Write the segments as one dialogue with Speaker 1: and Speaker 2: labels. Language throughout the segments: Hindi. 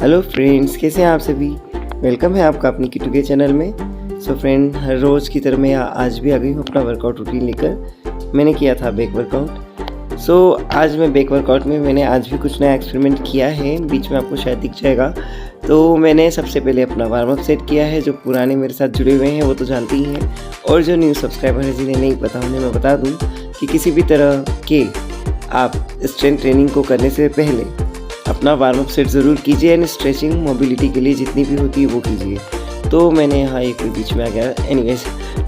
Speaker 1: हेलो फ्रेंड्स, कैसे हैं आप सभी। वेलकम है आपका अपनी किटू के चैनल में। सो फ्रेंड, हर रोज़ की तरह मैं आज भी आ गई हूँ अपना वर्कआउट रूटीन लेकर। मैंने किया था बैक वर्कआउट। आज मैं बैक वर्कआउट में मैंने आज भी कुछ नया एक्सपेरिमेंट किया है, बीच में आपको शायद दिख जाएगा। तो मैंने सबसे पहले अपना वार्म अप सेट किया है। जो पुराने मेरे साथ जुड़े हुए हैं वो तो जानते ही हैं, और जो न्यू सब्सक्राइबर है जिन्हें नहीं पता उन्हें मैं बता दूँ कि किसी भी तरह के आप स्ट्रेंथ ट्रेनिंग को करने से पहले अपना वार्म अप सेट ज़रूर कीजिए एंड स्ट्रेचिंग मोबिलिटी के लिए जितनी भी होती है वो कीजिए। तो मैंने यहाँ एक बीच में आ गया। एनीवेज,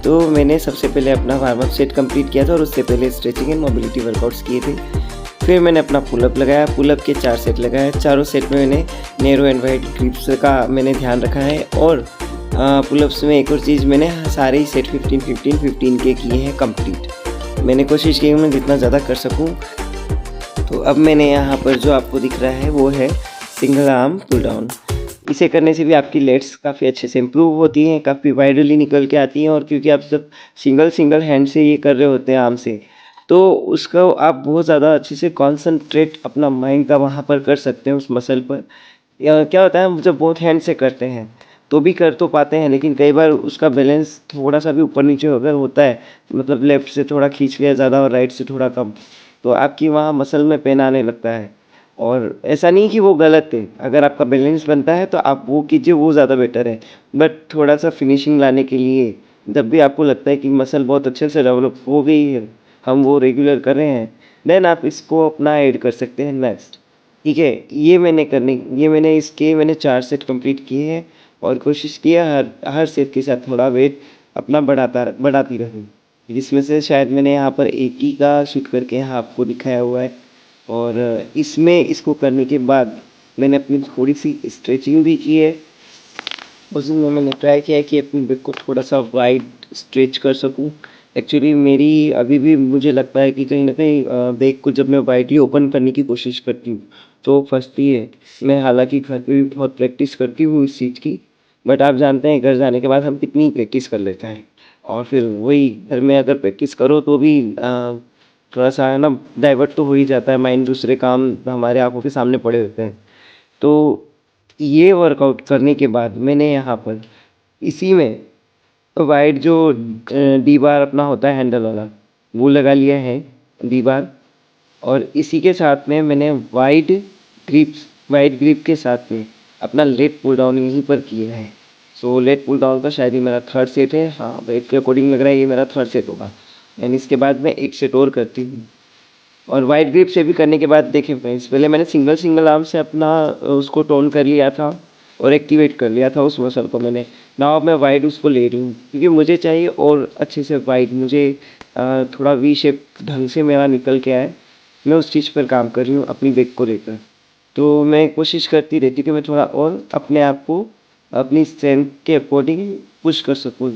Speaker 1: तो मैंने सबसे पहले अपना वार्म अप सेट कंप्लीट किया था और उससे पहले स्ट्रेचिंग एंड मोबिलिटी वर्कआउट्स किए थे। फिर मैंने अपना पुलअप लगाया। पुलअप के 4 सेट लगाए। चारों सेट में मैंने नैरो एंड वाइड ग्रिप्स का मैंने ध्यान रखा है। और पुलअप्स में एक और चीज़, मैंने सारे ही सेट 15 के किए हैं कंप्लीट। मैंने कोशिश की मैं जितना ज़्यादा कर सकूँ। तो अब मैंने यहाँ पर जो आपको दिख रहा है वो है सिंगल आर्म पुल डाउन। इसे करने से भी आपकी लेग्स काफ़ी अच्छे से इम्प्रूव होती हैं, काफ़ी वाइडली निकल के आती हैं। और क्योंकि आप जब सिंगल हैंड से ये कर रहे होते हैं आर्म से, तो उसको आप बहुत ज़्यादा अच्छे से कॉन्सनट्रेट अपना माइंड का वहाँ पर कर सकते हैं उस मसल पर। या क्या होता है, हम जब बोथ हैंड से करते हैं तो भी कर तो पाते हैं, लेकिन कई बार उसका बैलेंस थोड़ा सा भी ऊपर नीचे अगर होता है, मतलब लेफ़्ट से थोड़ा खींच लिया ज़्यादा और राइट से थोड़ा कम, तो आपकी वहाँ मसल में पेन आने लगता है। और ऐसा नहीं कि वो गलत है, अगर आपका बैलेंस बनता है तो आप वो कीजिए, वो ज़्यादा बेटर है। बट थोड़ा सा फिनिशिंग लाने के लिए जब भी आपको लगता है कि मसल बहुत अच्छे से डेवलप हो गई है, हम वो रेगुलर कर रहे हैं, देन आप इसको अपना ऐड कर सकते हैं नेक्स्ट। ठीक है, ये मैंने इसके 4 सेट कंप्लीट किए हैं। और कोशिश किया हर हर सेट के साथ थोड़ा वेट अपना बढ़ाती रहूँ, जिसमें से शायद मैंने यहाँ पर 80 का शूट करके यहाँ आपको दिखाया हुआ है। और इसमें इसको करने के बाद मैंने अपनी थोड़ी सी स्ट्रेचिंग भी की है। उसमें मैंने ट्राई किया है कि अपनी बैक को थोड़ा सा वाइड स्ट्रेच कर सकूं। एक्चुअली मेरी अभी भी मुझे लगता है कि कहीं ना कहीं बैक को जब मैं वाइडली ओपन करने की कोशिश करती हूँ तो फंसती है। मैं हालांकि घर पे भी बहुत प्रैक्टिस करती हूँ इस चीज़ की, बट आप जानते हैं घर जाने के बाद हम कितनी प्रैक्टिस कर लेते हैं। और फिर वही घर में अगर प्रैक्टिस करो तो भी थोड़ा सा है ना, डाइवर्ट तो हो ही जाता है माइंड, दूसरे काम हमारे आंखों के सामने पड़े होते हैं। तो ये वर्कआउट करने के बाद मैंने यहाँ पर इसी में वाइड जो डी बार अपना होता है हैंडल वाला, वो लगा लिया है डी बार। और इसी के साथ में मैंने वाइड ग्रिप के साथ में अपना लेट पुल डाउन यहीं पर किया है। सो लेट पुल डाउन का शायद ही मेरा थर्ड सेट है। हाँ, वेट के अकॉर्डिंग लग रहा है ये मेरा थर्ड सेट होगा। एंड इसके बाद मैं एक सेट और करती हूँ। और वाइड ग्रिप से भी करने के बाद देखिए फ्रेंड्स, पहले मैंने सिंगल आर्म से अपना उसको टोन कर लिया था और एक्टिवेट कर लिया था उस मसल को मैंने। नाउ मैं वाइड उसको ले रही हूँ क्योंकि मुझे चाहिए और अच्छे से वाइड, मुझे थोड़ा वी शेप ढंग से मेरा निकल के आए। मैं उस चीज़ पर काम कर रही हूँ अपनी बैक को लेकर। तो मैं कोशिश करती रहती कि मैं थोड़ा और अपने आप को अपनी स्ट्रेंथ के अकॉर्डिंग पुश कर सकूँ।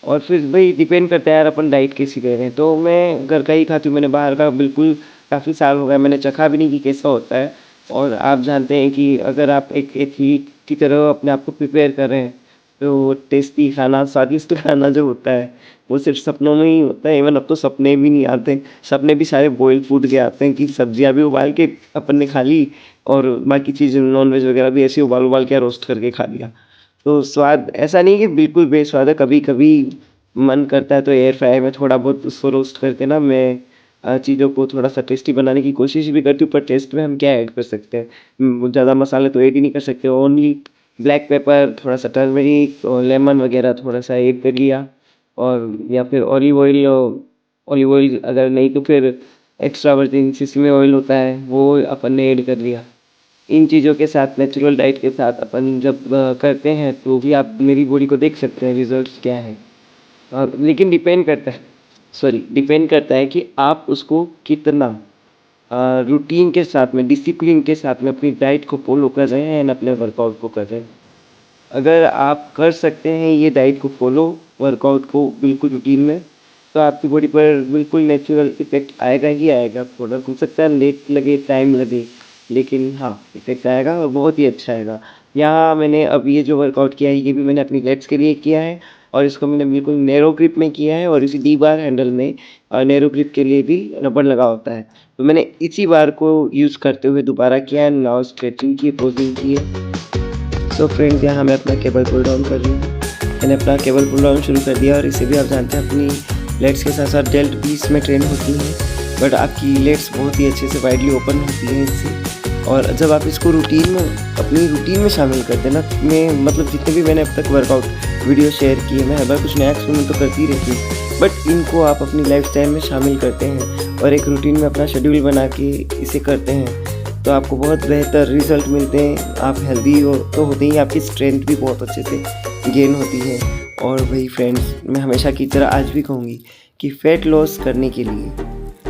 Speaker 1: और फिर वही डिपेंड करता है यार, अपन डाइट कैसी ले रहे हैं। तो मैं घर का ही खाती हूँ, मैंने बाहर का बिल्कुल, काफ़ी साल हो गए मैंने चखा भी नहीं कि कैसा होता है। और आप जानते हैं कि अगर आप एक एथलीट की तरह अपने आप को प्रिपेयर कर रहे हैं, तो टेस्टी खाना, स्वादिष्ट खाना जो होता है वो सिर्फ सपनों में ही होता है। इवन अब तो सपने भी नहीं आते, सपने भी सारे बॉयल फूड के आते हैं कि सब्जियां भी उबाल के अपन ने खा ली और बाकी चीज़ें नॉन वेज वगैरह भी ऐसे उबाल उबाल के रोस्ट करके खा लिया। तो स्वाद ऐसा नहीं कि बिल्कुल बेस्वाद है, कभी कभी मन करता है तो एयर फ्रायर में थोड़ा बहुत उसको रोस्ट करके ना मैं चीज़ों को थोड़ा सा टेस्टी बनाने की कोशिश भी करती हूँ। पर टेस्ट में हम क्या ऐड कर सकते हैं, ज़्यादा मसाले तो ऐड ही नहीं कर सकते। ओनली ब्लैक पेपर, थोड़ा सा टर्मरिक और लेमन वगैरह थोड़ा सा ऐड कर लिया। और या फिर ऑलिव ऑयल अगर नहीं तो फिर एक्स्ट्रा वर्जिन सिसमी ऑयल होता है वो अपन ने ऐड कर लिया। इन चीज़ों के साथ नेचुरल डाइट के साथ अपन जब करते हैं तो भी आप मेरी बॉडी को देख सकते हैं रिजल्ट्स क्या है। लेकिन डिपेंड करता है कि आप उसको कितना रूटीन के साथ में, डिसिप्लिन के साथ में अपनी डाइट को फॉलो कर रहे हैं एंड अपने वर्कआउट को कर रहे हैं। अगर आप कर सकते हैं ये डाइट को फॉलो, वर्कआउट को बिल्कुल रूटीन में, तो आपकी बॉडी पर बिल्कुल नेचुरल इफेक्ट आएगा ही आएगा। थोड़ा हो सकता है लेट लगे, टाइम लगे, लेकिन हाँ इफेक्ट आएगा और बहुत ही अच्छा आएगा। यहाँ मैंने अब ये जो वर्कआउट किया है ये भी मैंने अपनी लेग्स के लिए किया है। और इसको मैंने बिल्कुल नैरो ग्रिप में किया है। और इसी डी बार हैंडल में नैरो ग्रिप के लिए भी रबड़ लगा होता है। तो मैंने इसी बार को यूज़ करते हुए दोबारा किया है। नाउ स्ट्रेचिंग की, पोजिंग की है। सो फ्रेंड्स, यहाँ मैं अपना केबल पुल डाउन कर रही हूँ। मैंने अपना केबल पुल डाउन शुरू कर दिया और इसे भी आप जानते हैं अपनी लेट्स के साथ साथ डेल्ट भी इसमें ट्रेन होती हैं, बट आपकी लेट्स बहुत ही अच्छे से वाइडली ओपन होती हैं इससे। और जब आप इसको अपनी रूटीन में शामिल करते हैं ना, मैं मतलब जितने भी मैंने अब तक वर्कआउट वीडियो शेयर किए, मैं हर बार कुछ नया एक्सपेरिमेंट तो करती रहती हूँ, बट इनको आप अपनी लाइफस्टाइल में शामिल करते हैं और एक रूटीन में अपना शेड्यूल बना के इसे करते हैं तो आपको बहुत बेहतर रिजल्ट मिलते हैं। आप हेल्दी हो तो होते ही, आपकी स्ट्रेंथ भी बहुत अच्छे से गेन होती है। और वही फ्रेंड्स, मैं हमेशा की तरह आज भी कहूँगी कि फ़ैट लॉस करने के लिए,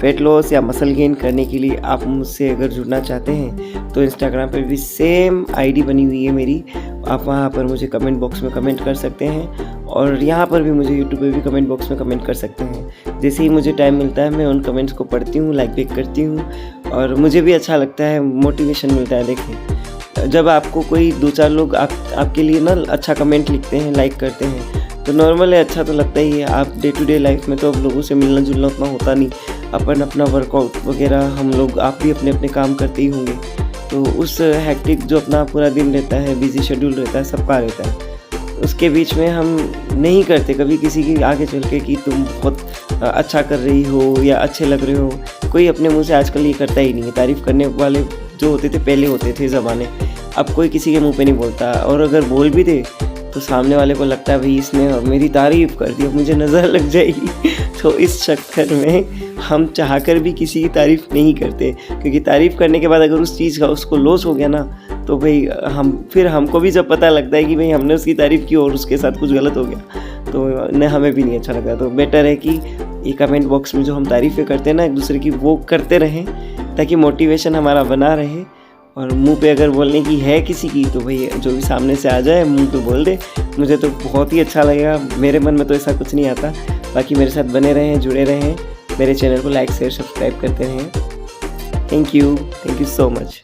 Speaker 1: फ़ैट लॉस या मसल गेन करने के लिए आप मुझसे अगर जुड़ना चाहते हैं तो इंस्टाग्राम पर भी सेम आईडी बनी हुई है मेरी। आप वहाँ पर मुझे कमेंट बॉक्स में कमेंट कर सकते हैं और यहाँ पर भी मुझे यूट्यूब पे भी कमेंट बॉक्स में कमेंट कर सकते हैं। जैसे ही मुझे टाइम मिलता है मैं उन कमेंट्स को पढ़ती हूँ, लाइक बैक करती हूँ और मुझे भी अच्छा लगता है, मोटिवेशन मिलता है। देखिए, जब आपको कोई 2-4 लोग आपके लिए ना अच्छा कमेंट लिखते हैं, लाइक करते हैं, तो नॉर्मल है, अच्छा तो लगता ही है। आप डे टू डे लाइफ में तो अब लोगों से मिलना जुलना उतना होता नहीं, अपन अपना वर्कआउट वगैरह हम लोग, आप भी अपने अपने काम करते ही होंगे, तो उस हैक्टिक जो अपना पूरा दिन रहता है, बिजी शेड्यूल रहता है, सबका रहता है, उसके बीच में हम नहीं करते कभी किसी की आगे चल के कि तुम बहुत अच्छा कर रही हो या अच्छे लग रहे हो। कोई अपने मुंह से आजकल ये करता ही नहीं है। तारीफ़ करने वाले जो होते थे पहले होते थे ज़माने, अब कोई किसी के मुंह पे नहीं बोलता, और अगर बोल भी दे तो सामने वाले को लगता है भाई इसने मेरी तारीफ़ कर दी, अब मुझे नज़र लग जाएगी। तो इस चक्कर में हम चाहकर भी किसी की तारीफ़ नहीं करते, क्योंकि तारीफ़ करने के बाद अगर उस चीज़ का उसको लॉस हो गया ना, तो भाई हमको भी जब पता लगता है कि भाई हमने उसकी तारीफ़ की और उसके साथ कुछ गलत हो गया, तो न हमें भी नहीं अच्छा लगता। तो बेटर है कि ये कमेंट बॉक्स में जो हम तारीफ़ें करते हैं ना एक दूसरे की, वो करते रहें ताकि मोटिवेशन हमारा बना रहे। और मुंह पे अगर बोलने की है किसी की तो भाई जो भी सामने से आ जाए मुंह पे बोल दे, मुझे तो बहुत ही अच्छा लगेगा। मेरे मन में तो ऐसा कुछ नहीं आता। बाकी मेरे साथ बने रहें, जुड़े रहें, मेरे चैनल को लाइक शेयर सब्सक्राइब करते रहें। Thank you so much.